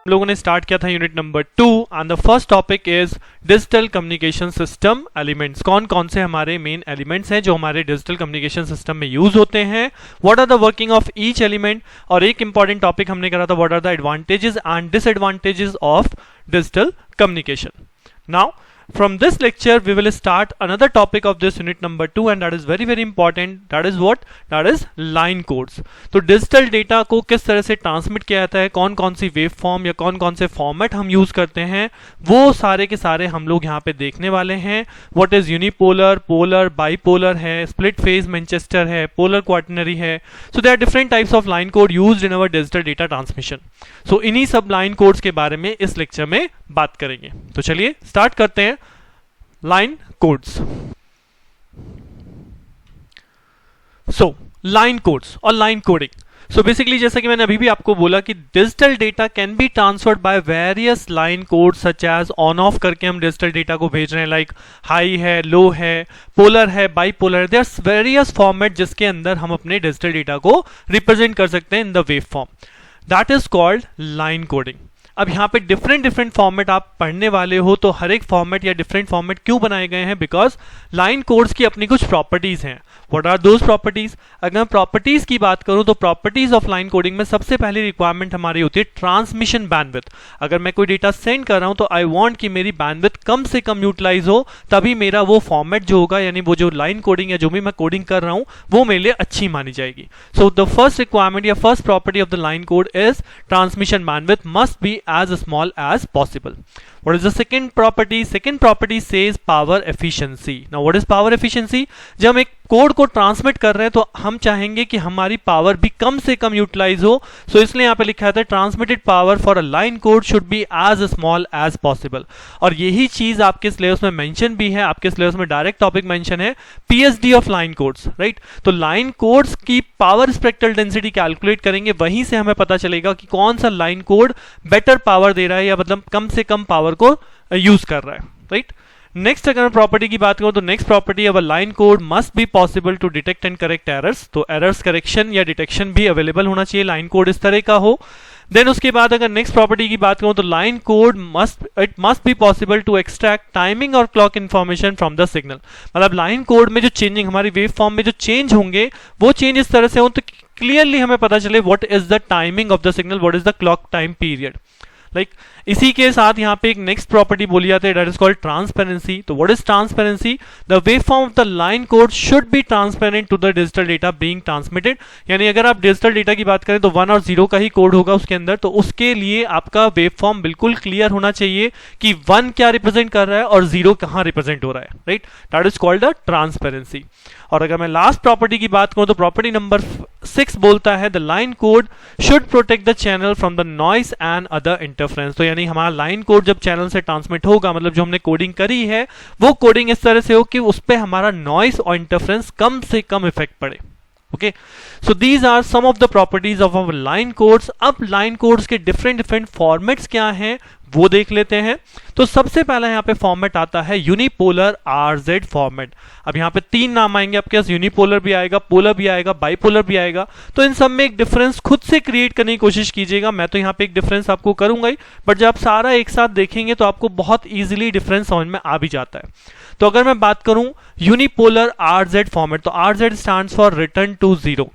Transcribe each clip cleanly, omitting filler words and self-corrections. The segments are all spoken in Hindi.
लोगों ने स्टार्ट किया था unit number 2 and the first topic is digital communication system elements. कौन कौन से हमारे मेन एलिमेंट्स हैं जो हमारे डिजिटल कम्युनिकेशन सिस्टम में यूज होते हैं, what are the working of each element, और एक इंपॉर्टेंट टॉपिक हमने करा था what are the advantages and disadvantages of digital communication. Now from this lecture we will start another topic of this unit number 2 and that is very important, that is what, that is line codes। तो डिजिटल डेटा को किस तरह से ट्रांसमिट किया जाता है, कौन कौन सी वेव फॉर्म या कौन कौन से फॉर्मेट हम यूज करते हैं, वो सारे के सारे हम लोग यहाँ पे देखने वाले हैं। What is unipolar, polar, bipolar है, स्प्लिट फेज मैनचेस्टर है, पोलर क्वाटरनरी है। So there are different types of line code used in our digital data transmission. So इन्हीं सब लाइन कोड्स के बारे में इस लेक्चर में बात करेंगे। तो चलिए स्टार्ट करते हैं line codes. So line codes और लाइन कोडिंग। सो बेसिकली जैसा कि मैंने अभी भी आपको बोला कि digital data can be transferred by various line codes such as on off करके हम डिजिटल डेटा को भेज रहे हैं, लाइक हाई है, लो है, पोलर है, bipolar, there are various format जिसके अंदर हम अपने डिजिटल डेटा को रिप्रेजेंट कर सकते हैं in the wave form, that is called line coding. अब यहाँ पे डिफरेंट फॉर्मेट आप पढ़ने वाले हो, तो हर एक फॉर्मेट या डिफरेंट फॉर्मेट क्यों बनाए गए हैं, बिकॉज लाइन कोड्स की अपनी कुछ प्रॉपर्टीज हैं। What are those properties? अगर मैं प्रॉपर्टीज की बात करूं तो प्रॉपर्टीज ऑफ लाइन कोडिंग में सबसे पहली रिक्वायरमेंट हमारी होती है ट्रांसमिशन बैंडविड्थ। अगर मैं कोई डेटा सेंड कर रहा हूं तो आई वांट कि मेरी बैंडविड्थ कम से कम यूटिलाइज हो, तभी मेरा वो फॉर्मेट जो होगा, यानी वो जो लाइन कोडिंग या जो भी मैं कोडिंग कर रहा हूं वो मेरे लिए अच्छी मानी जाएगी। सो द फर्स्ट रिक्वायरमेंट या first property of the line code is transmission bandwidth must be as small as possible. What is the second property? Second property says power efficiency. Now what is power efficiency? जब हम एक कोड को ट्रांसमिट कर रहे हैं तो हम चाहेंगे कि हमारी पावर भी कम से कम यूटिलाइज हो। सो इसलिए यहाँ पे लिखा था transmitted power for a line code should be as small as possible. और यही चीज आपके सिलेबस में मेंशन भी है, आपके सिलेबस में डायरेक्ट टॉपिक मेंशन है, PhD of line codes, right. तो लाइन कोड्स की पावर स्पेक्ट्रल डेंसिटी कैलकुलेट करेंगे, वहीं से हमें पता चलेगा कि कौन सा लाइन कोड बेटर पावर दे रहा है या मतलब कम से कम पावर को यूज कर रहा है, राइट। नेक्स्ट अगर मैं प्रॉपर्टी की बात करूं तो next property of a line code must be possible to detect and correct errors. तो एरर्स करेक्शन या डिटेक्शन भी अवेलेबल होना चाहिए, लाइन कोड इस तरह का हो। देन उसके बाद अगर नेक्स्ट प्रॉपर्टी की बात करूं तो line code must be possible to extract timing और clock information from the signal. मतलब लाइन कोड में जो चेंजिंग, हमारी वेव फॉर्म में जो चेंज होंगे वो चेंज इस तरह से हो तो क्लियरली हमें पता चले what is the timing of the signal, what is the clock time period, like इसी के साथ यहाँ पे एक नेक्स्ट प्रॉपर्टी बोली जाती है, दैट इज कॉल्ड ट्रांसपेरेंसी। तो what is transparency? The wave form of the line code should be transparent to the digital data being transmitted. यानी अगर आप डिजिटल डेटा की बात करें तो 1 और 0 का ही कोड होगा उसके अंदर, तो उसके लिए आपका वेव फॉर्म बिल्कुल क्लियर होना चाहिए कि 1 क्या रिप्रेजेंट कर रहा है और 0 कहाँ रिप्रेजेंट हो रहा है, right. That is called the transparency. और अगर मैं लास्ट प्रॉपर्टी की बात करूं तो प्रॉपर्टी नंबर 6 बोलता है the line code should protect the channel from the noise and other interference. तो यानी हमारा लाइन कोड जब चैनल से ट्रांसमिट होगा, मतलब जो हमने कोडिंग करी है वो कोडिंग इस तरह से हो कि उस पर हमारा नॉइस और इंटरफेरेंस कम से कम इफेक्ट पड़े। Okay, so these are some of the properties of our line codes. अब लाइन कोड्स के डिफरेंट फॉर्मेट्स क्या हैं वो देख लेते हैं। तो सबसे पहला यहाँ पे फॉर्मेट आता है यूनिपोलर आरजेड फॉर्मेट। अब यहाँ पे 3 नाम आएंगे आपके पास, यूनिपोलर भी आएगा, पोलर भी आएगा, बाईपोलर भी आएगा। तो इन सब में एक डिफरेंस खुद से क्रिएट करने की कोशिश कीजिएगा। मैं तो यहाँ पे एक डिफरेंस आपको करूंगा ही, बट जब आप सारा एक साथ देखेंगे तो आपको बहुत ईजिली डिफरेंस समझ में आ भी जाता है। तो अगर मैं बात करूं यूनिपोलर आरजेड फॉर्मेट, तो RZ stands for return to zero,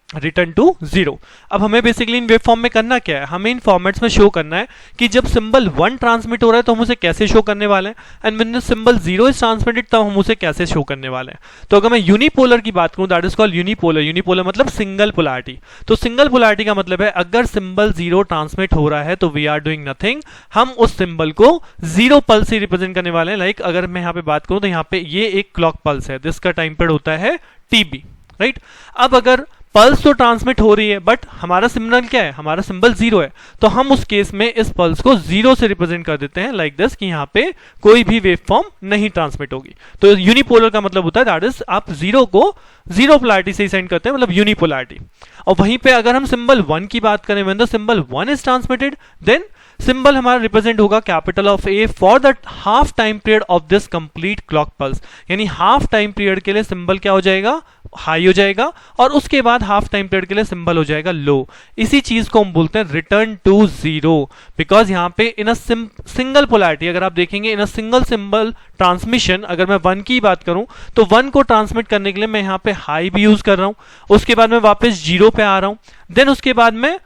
return to zero. अब हमें बेसिकली इन वेव फॉर्म में करना क्या है, हमें इन फॉर्मेट्स में शो करना है कि जब सिंबल 1 ट्रांसमिट हो रहा है तो हम उसे कैसे शो करने वाले हैं, and when the symbol 0 is transmitted तब हम उसे कैसे शो करने वाले हैं। तो अगर मैं यूनिपोलर की बात करूं, that is called unipolar. Unipolar मतलब सिंगल पोलैरिटी। तो सिंगल पोलैरिटी का मतलब है अगर सिंबल 0 ट्रांसमिट हो रहा है तो वी आर डूइंग नथिंग, हम उस सिंबल को 0 पल्स से रिप्रेजेंट करने वाले हैं। लाइक अगर मैं यहाँ पे बात करूं तो यहाँ पे ये एक क्लॉक पल्स है, जिसका टाइम पीरियड होता है TB, राइट। अब अगर पल्स तो ट्रांसमिट हो रही है बट हमारा सिग्नल क्या है, हमारा सिंबल 0 है, तो हम उस केस में इस पल्स को 0 से रिप्रेजेंट कर देते हैं, लाइक दिस, कि यहाँ पे कोई भी वेव फॉर्म नहीं ट्रांसमिट होगी। तो यूनिपोलर का मतलब होता है दैट इज आप 0 को 0 पोलैरिटी से सेंड करते हैं, मतलब यूनिपोलैरिटी। और वहीं पे अगर हम सिंबल 1 की बात करें, when the symbol 1 is transmitted then symbol हमारा रिप्रेजेंट होगा capital of A for the half time period of this complete clock pulse, यानी हाफ टाइम पीरियड के लिए सिंबल क्या हो जाएगा, हाई हो जाएगा, और उसके बाद हाफ टाइम पीरियड के लिए सिंबल हो जाएगा लो। इसी चीज को हम बोलते हैं रिटर्न टू जीरो, बिकॉज यहां पे इन अ सिंगल पोलैरिटी, अगर आप देखेंगे इन अ सिंगल सिंबल ट्रांसमिशन, अगर मैं 1 की बात करूं तो 1 को ट्रांसमिट करने के लिए मैं यहां पे हाई भी यूज कर रहा हूं, उसके बाद मैं वापस 0 पे आ रहा हूं, देन उसके बाद मैं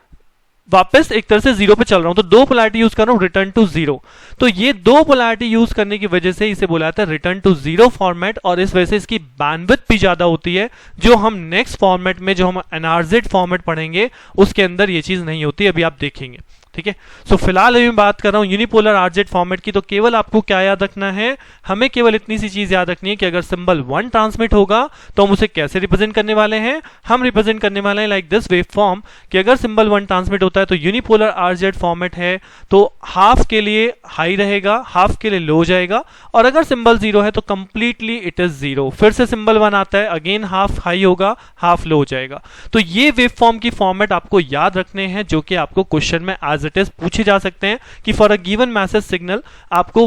वापस एक तरह से 0 पे चल रहा हूं, तो 2 पोलैरिटी यूज कर रहा हूं, रिटर्न टू 0। तो ये 2 पोलैरिटी यूज करने की वजह से इसे बुलाता है रिटर्न टू 0 फॉर्मेट, और इस वजह से इसकी बैंडविड्थ भी ज्यादा होती है, जो हम नेक्स्ट फॉर्मेट में, जो हम एनआरजेड फॉर्मेट पढ़ेंगे उसके अंदर ये चीज नहीं होती, अभी आप देखेंगे। ठीक है, सो फिलहाल अभी मैं बात कर रहा हूं यूनिपोलर आरजेड फॉर्मेट की। तो केवल आपको क्या याद रखना है, हमें केवल इतनी सी चीज याद रखनी है कि अगर सिंबल 1 ट्रांसमिट होगा तो हम उसे कैसे रिप्रेजेंट करने वाले हैं, हम रिप्रेजेंट करने वाले हैं लाइक दिस वेव फॉर्म, कि अगर सिंबल 1 ट्रांसमिट होता है तो यूनिपोलर आरजेड फॉर्मेट है तो हाफ के लिए हाई रहेगा, हाफ के लिए लो जाएगा, और अगर सिंबल 0 है तो कंप्लीटली इट इज 0। फिर से सिंबल 1 आता है, अगेन हाफ हाई होगा, हाफ लो हो जाएगा। तो ये वेव फॉर्म की फॉर्मेट आपको याद रखने हैं, जो कि आपको क्वेश्चन में एज इट इज पूछे जा सकते हैं कि for a given message signal आपको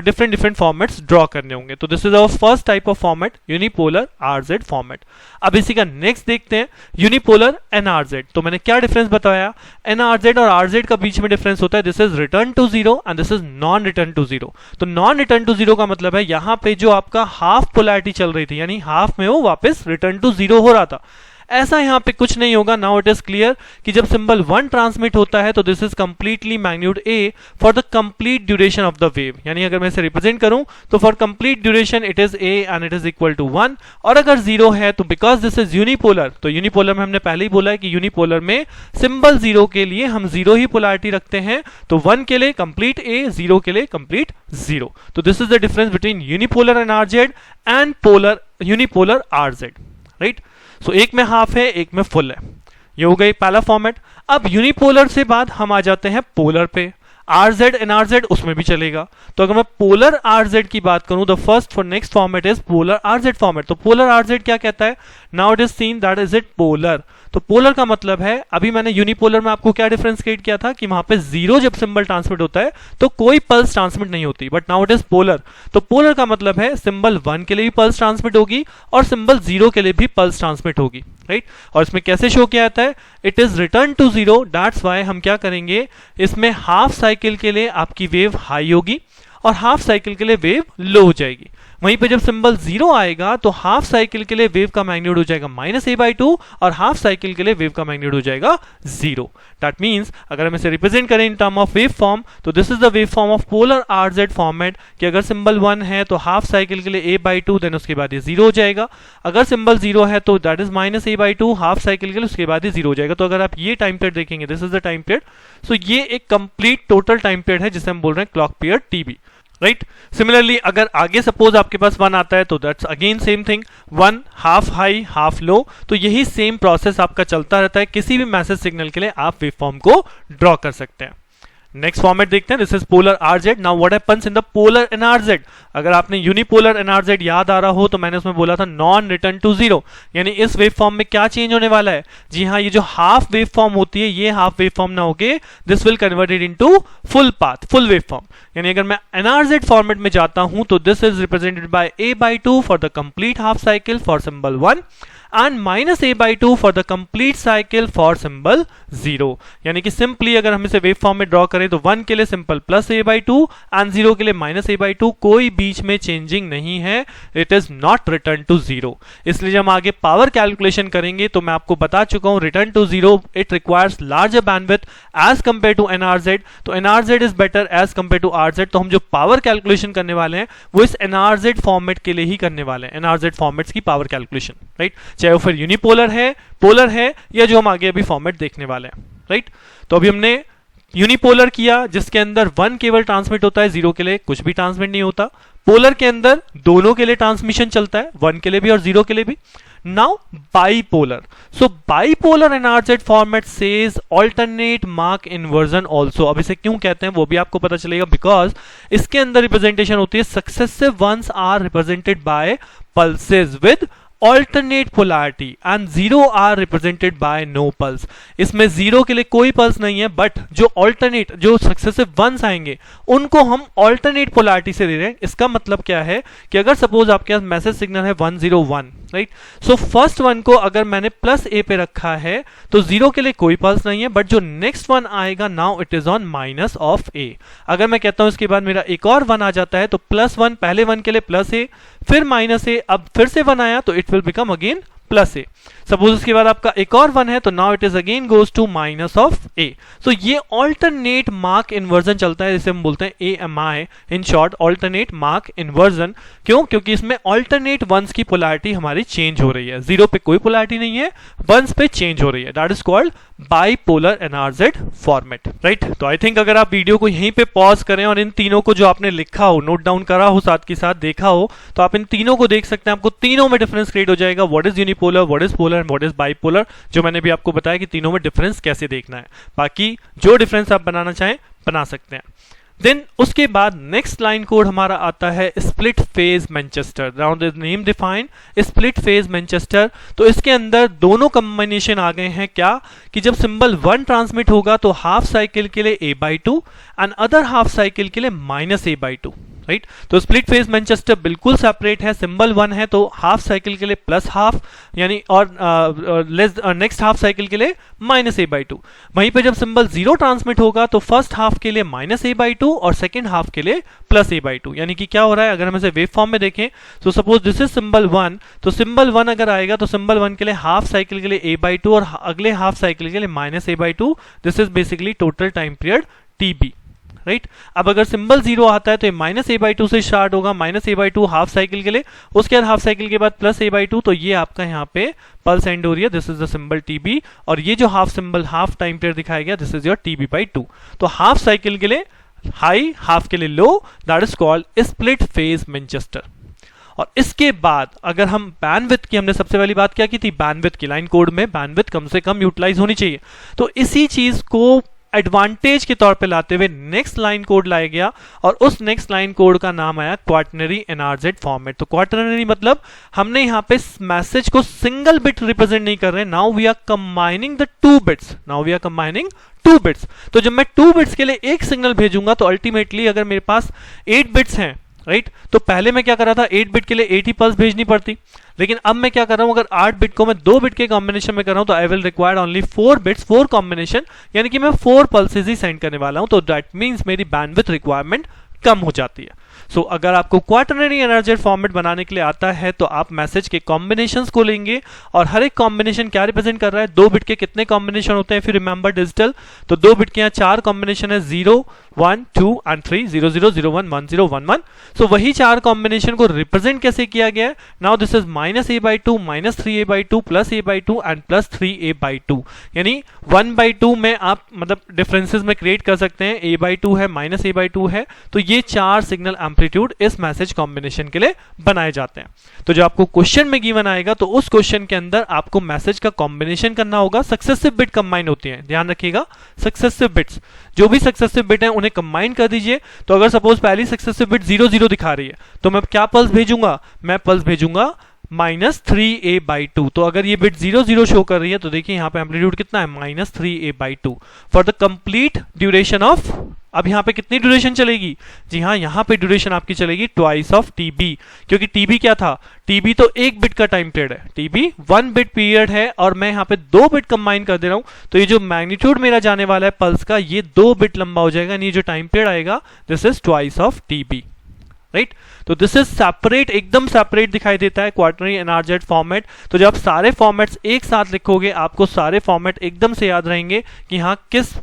डिफरेंट फॉर्मेट्स ड्रॉ करने होंगे। तो this is our first type of format, unipolar RZ format. अब इसी का नेक्स्ट देखते हैं, यूनिपोलर एनआरजेड। तो मैंने क्या डिफरेंस बताया, एनआरजेड और आरजेड का बीच में डिफरेंस होता है, this is return to 0 and this is non return to 0। तो नॉन रिटर्न टू 0 का मतलब है यहां पे जो आपका हाफ पोलैरिटी चल रही थी, यानी हाफ में वो वापस रिटर्न टू 0 हो रहा था, ऐसा यहां पे कुछ नहीं होगा। नाउ इट इज क्लियर कि जब सिंबल 1 ट्रांसमिट होता है तो this is completely magnitude A for the complete duration of the wave, यानी अगर मैं इसे रिप्रेजेंट करूं तो for complete duration it is A and it is equal to 1। और अगर 0 है तो बिकॉज दिस इज यूनिपोलर, तो यूनिपोलर में हमने पहले ही बोला है कि यूनिपोलर में सिंबल 0 के लिए हम 0 ही पोलैरिटी रखते हैं, तो 1 के लिए कंप्लीट ए, 0 के लिए कंप्लीट 0। तो this is the difference between unipolar NRZ and polar unipolar RZ, right. So एक में हाफ है, एक में फुल है, ये हो गई पहला फॉर्मेट। अब यूनिपोलर से बाद हम आ जाते हैं पोलर पे, आरजेड एनआरजेड उसमें भी चलेगा। तो अगर मैं पोलर आरजेड की बात करूं, the first for next format is polar RZ format. तो पोलर आरजेड क्या कहता है, now it is seen that is it polar. तो पोलर का मतलब है, अभी मैंने यूनिपोलर में आपको क्या डिफरेंस क्रिएट किया था कि वहां पे 0 जब सिंबल ट्रांसमिट होता है तो कोई पल्स ट्रांसमिट नहीं होती, but now it is polar. तो पोलर का मतलब है सिंबल 1 के लिए भी पल्स ट्रांसमिट होगी और सिंबल 0 के लिए भी पल्स ट्रांसमिट होगी, राइट। और इसमें कैसे शो किया जाता है, it is return to 0, that's why हम क्या करेंगे, इसमें हाफ साइकिल के लिए आपकी वेव हाई होगी और हाफ साइकिल के लिए वेव लो हो जाएगी। वहीं पे जब सिंबल 0 आएगा तो हाफ साइकिल के लिए वेव का मैग्नीट्यूड हो जाएगा -a/2 और हाफ साइकिल के लिए वेव का मैग्नीट्यूड हो जाएगा 0। दैट मींस अगर हम इसे रिप्रेजेंट करें in term of wave form, तो this is the wave form of polar RZ format, कि अगर सिंबल 1 है तो हाफ साइकिल के लिए a/2, देन उसके बाद ये 0 हो जाएगा। अगर सिंबल 0 है तो that is -a/2 half cycle के लिए, उसके बाद ये 0 हो जाएगा। तो अगर आप ये टाइम पीरियड देखेंगे, this is the time period. So ये एक कंप्लीट टोटल टाइम पीरियड है जिसे हम बोल रहे हैं clock period TB, right. Similarly अगर आगे सपोज आपके पास 1 आता है तो that's again same thing, 1 half high half low. तो यही सेम प्रोसेस आपका चलता रहता है, किसी भी मैसेज सिग्नल के लिए आप वेव फॉर्म को ड्रॉ कर सकते हैं। नेक्स्ट फॉर्मेट देखते हैं, this is polar RZ. Now what happens in the polar NRZ. अगर आपने यूनिपोलर एनआरजेड याद आ रहा हो तो मैंने उसमें बोला था नॉन रिटर्न टू 0, यानी इस वेव फॉर्म में क्या चेंज होने वाला है, जी हाँ, ये जो हाफ वेव फॉर्म होती है ये हाफ वेव फॉर्म ना होके this will converted into full path, full wave form. यानी अगर मैं एनआरजेड फॉर्मेट में जाता हूं तो this is represented by a/2 for the complete half cycle for symbol 1 and -a/2 for the complete cycle for symbol 0। यानी कि सिंपली अगर हम इसे वेव फॉर्म में ड्रॉ करें तो 1 के लिए सिंपल +a/2 एंड 0 के लिए -a/2, कोई बीच में चेंजिंग नहीं है, it is not return to 0। इसलिए जब हम आगे पावर कैलकुलेशन करेंगे तो मैं आपको बता चुका हूं return to 0 it requires larger bandwidth as compare to NRZ. तो NRZ is better as compare to RZ. तो हम जो पावर कैलकुलेशन करने वाले हैं वो इस एनआरजेड फॉर्मेट के लिए ही करने वाले हैं, एनआरजेड फॉर्मेट्स की पावर कैलकुलेशन, राइट, चाहे वो फिर यूनिपोलर है, पोलर है, या जो हम आगे अभी फॉर्मेट देखने वाले हैं, राइट। तो अभी हमने यूनिपोलर किया जिसके अंदर 1 केवल ट्रांसमिट होता है, 0 के लिए कुछ भी ट्रांसमिट नहीं होता। पोलर के अंदर दोनों के लिए ट्रांसमिशन चलता है, 1 के लिए भी और 0 के लिए भी। Now bipolar, so bipolar NRZ format says alternate mark inversion also. अब इसे क्यों कहते हैं वो भी आपको पता चलेगा, बिकॉज इसके अंदर रिप्रेजेंटेशन होती है successive ones are represented by pulses with alternate polarity and 0 are represented by no pulse। इसमें 0 के लिए कोई पल्स नहीं है, बट जो alternate, जो सक्सेसिव वंस आएंगे उनको हम alternate polarity से दे रहे हैं। इसका मतलब क्या है कि अगर सपोज आपके पास मैसेज सिग्नल है 101, राइट, सो फर्स्ट वन को अगर मैंने प्लस ए पे रखा है तो 0 के लिए कोई पल्स नहीं है, बट जो नेक्स्ट वन आएगा now it is on minus of A. अगर मैं कहता हूं इसके बाद मेरा एक और वन आ जाता है तो +1 पहले वन के लिए प्लस ए, फिर माइनस ए, अब फिर से वन आया तो it will become again plus A. Suppose उसके बाद आपका एक और वन है तो now it is again goes to minus of A. So ये ऑल्टरनेट मार्क इन्वर्जन चलता है, जिसे हम बोलते हैं AMI, in short alternate mark inversion. क्यों? क्योंकि इसमें ऑल्टरनेट वंस की पोलैरिटी हमारी चेंज हो रही है, 0 पे कोई पोलैरिटी नहीं है, वंस पे चेंज हो रही है। That is called bipolar NRZ format, right. तो आई थिंक अगर आप वीडियो को यहीं पे पॉज करें और इन तीनों को जो आपने लिखा हो, नोट डाउन करा हो, साथ के साथ देखा हो, तो आप इन तीनों को देख सकते हैं। आपको तीनों में डिफरेंस क्रिएट हो जाएगा, what is unipolar, what is polar, what is bipolar, जो मैंने भी आपको बताया कि तीनों में डिफरेंस कैसे देखना है। बाकी जो डिफरेंस आप बनाना चाहें बना सकते हैं। देन उसके बाद नेक्स्ट लाइन कोड हमारा आता है split phase Manchester. Now the name define split phase Manchester. तो इसके अंदर दोनों कॉम्बिनेशन आ गए हैं। क्या कि जब सिंबल 1 ट्रांसमिट होगा तो हाफ साइकिल के लिए a/2 and other half cycle के लिए -a/2, राइट। तो स्प्लिट फेज मैनचेस्टर बिल्कुल सेपरेट है। सिंबल 1 है तो हाफ साइकिल के लिए प्लस हाफ यानी और नेक्स्ट हाफ साइकिल के लिए -a/2। वहीं पे जब सिंबल 0 ट्रांसमिट होगा तो फर्स्ट हाफ के लिए -a/2 और सेकेंड हाफ के लिए +a/2। यानी कि क्या हो रहा है, अगर हम इसे वेव फॉर्म में देखें तो सपोज दिस इज सिंबल 1, तो सिंबल 1 अगर आएगा तो सिंबल 1 के लिए हाफ साइकिल के लिए a/2 और अगले हाफ साइकिल के लिए -a/2। This is basically total time period TB, right. अब अगर सिंबल 0 आता है तो ये -a/2 से स्टार्ट होगा, -a/2 हाफ साइकिल के लिए, उसके बाद हाफ साइकिल के बाद +a/2, तो ये आपका यहाँ पे पल्स एंड हो रही है। This is the symbol TB, और ये जो half symbol half time period दिखाया गया दिस इज योर TB/2। तो हाफ साइकिल के लिए हाई, हाफ के लिए low, that is called split phase Manchester. और इसके बाद अगर हम बैंडविड्थ की, हमने सबसे पहली बात क्या की थी, बैंडविड्थ की, लाइन कोड में बैंडविड्थ कम से कम यूटिलाइज होनी चाहिए। तो इसी चीज को एडवांटेज के तौर पे लाते हुए नेक्स्ट लाइन कोड लाया गया, और उस नेक्स्ट लाइन कोड का नाम आया क्वाटरनरी NRZ फॉर्मेट। तो क्वाटरनरी मतलब हमने यहाँ पे मैसेज को सिंगल बिट रिप्रेजेंट नहीं कर रहे, now we are combining the 2 bits, now we are combining 2 bits. तो जब मैं 2 बिट्स के लिए एक सिग्नल भेजूंगा तो अल्टीमेटली अगर मेरे पास 8 बिट्स हैं, राइट, तो पहले मैं क्या कर रहा था, 8 बिट के लिए 80 पल्स भेजनी पड़ती, लेकिन अब मैं क्या कर रहा हूं, अगर 8 बिट को मैं 2 बिट के कॉम्बिनेशन में कर रहा हूं तो I will require only 4 bits, 4 combination, यानी कि मैं 4 पल्सेस ही सेंड करने वाला हूं। तो दैट मींस मेरी बैंडविड्थ रिक्वायरमेंट कम हो जाती है। सो अगर आपको क्वाटरनरी NRZ फॉर्मेट बनाने के लिए आता है तो आप मैसेज के कॉम्बिनेशंस को लेंगे, और हर एक कॉम्बिनेशन क्या रिप्रेजेंट कर रहा है, 2 बिट के कितने कॉम्बिनेशन होते हैं, फिर रिमेंबर डिजिटल, तो 2 बिट के यहाँ 4 कॉम्बिनेशन है, 0 1 2 एंड 3, 0 0 0 1 1 0 1 1। सो वही 4 कॉम्बिनेशन को रिप्रेजेंट कैसे किया गया है, now this is -a/2 -3a/2 +a/2 and +3a/2। यानी 1/2 में आप मतलब डिफरेंसेस में क्रिएट कर सकते हैं, a/2 है -a/2 है, तो ये 4 सिग्नल एम्पलीट्यूड इस मैसेज कॉम्बिनेशन के लिए बनाए जाते हैं। तो जो आपको क्वेश्चन में गिवन आएगा तो उस क्वेश्चन के अंदर आपको मैसेज का कॉम्बिनेशन करना होगा। सक्सेसिव बिट कंबाइन होती हैं, ध्यान रखिएगा, सक्सेसिव बिट्स, जो भी सक्सेसिव बिट है उन्हें कंबाइन कर दीजिए। तो अगर सपोज पहली सक्सेसिव बिट 0 0 दिखा रही है तो मैं क्या पल्स भेजूंगा, मैं पल्स भेजूंगा -3a/2। तो अगर ये बिट 0 0 शो कर रही है तो देखिए यहाँ पे एम्पलीट्यूड कितना है, -3a/2 for the complete duration of. अब यहाँ पे कितनी ड्यूरेशन चलेगी, जी हाँ, यहाँ पे ड्यूरेशन आपकी चलेगी ट्वाइस ऑफ TB, क्योंकि TB क्या था, TB तो 1 बिट का टाइम पीरियड है, TB 1 बिट पीरियड है, और मैं यहाँ पे 2 बिट कंबाइन कर दे रहा हूँ, तो ये जो मैग्नीट्यूड मेरा जाने वाला है पल्स का, ये 2 बिट लंबा हो जाएगा, ये जो टाइम पीरियड आएगा this is twice of TB, right. तो दिस इज सेपरेट, एकदम सेपरेट दिखाई देता है क्वाटरनरी NRZ फॉर्मेट। तो जब आप सारे फॉर्मेट्स एक साथ लिखोगे आपको सारे फॉर्मेट एकदम से याद रहेंगे कि हाँ किस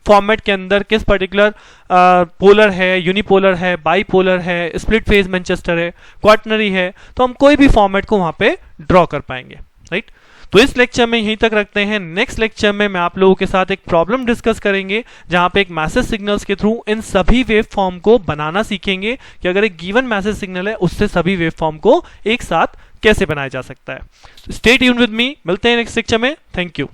फॉर्मेट के अंदर किस पर्टिकुलर पोलर है, यूनिपोलर है, बाईपोलर है, स्प्लिट फेज मैनचेस्टर है, क्वाटरनरी है, तो हम कोई भी फॉर्मेट को वहां पे ड्रॉ कर पाएंगे, राइट। तो इस लेक्चर में यहीं तक रखते हैं। नेक्स्ट लेक्चर में मैं आप लोगों के साथ एक प्रॉब्लम डिस्कस करेंगे जहां पे एक मैसेज सिग्नल्स के थ्रू इन सभी वेव फॉर्म को बनाना सीखेंगे कि अगर एक गिवन मैसेज सिग्नल है उससे सभी वेव फॉर्म को एक साथ कैसे बनाया जा सकता है। स्टे ट्यून्ड विद मी, मिलते हैं नेक्स्ट लेक्चर में। Thank you.